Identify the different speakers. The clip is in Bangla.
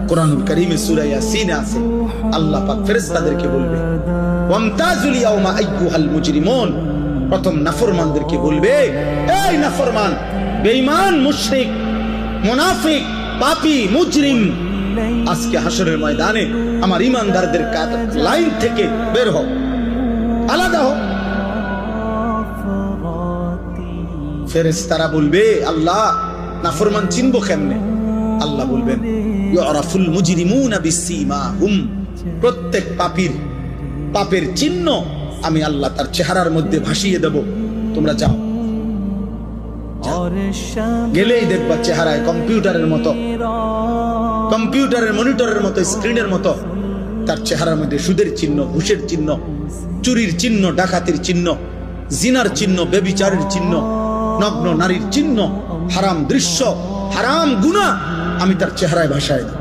Speaker 1: কোরআনুল কারীমে সূরা ইয়াসিনে আছে, আল্লাহ পাক ফেরেশতাদেরকে বলবে ওয়ামতাজুল ইয়াউমা আইয়ুহাল মুজরিমুন, প্রথম নাফরমানদেরকে বলবে, এই নাফরমান, বেঈমান, মুশরিক, মুনাফিক, পাপী, মুজরিম, আজকে হাসরের ময়দানে আমার ঈমানদারদের লাইন থেকে বের হও, আলাদা হও। ফেরেশতারা বলবে, আল্লাহ নাফরমান চিনবো কেমনে? আল্লাহ বলবেন ইউরাফুল মুজরিমুনা বিসীমাহুম, প্রত্যেক পাপের চিহ্ন আমি আল্লাহ তার চেহারার মধ্যে ভাসিয়ে দেব, তোমরা যাও। গেলেই দেখবা চেহারায় কম্পিউটারের মনিটরের মতো, স্ক্রিনের মতো তার চেহারার মধ্যে সুদের চিহ্ন, ঘুষের চিহ্ন, চুরির চিহ্ন, ডাকাতির চিহ্ন, জিনার চিহ্ন, ব্যভিচারের চিহ্ন, নগ্ন নারীর চিহ্ন, হারাম দৃশ্য, হারাম গুনাহ আমি তার চেহারায় ভাসায় দেব।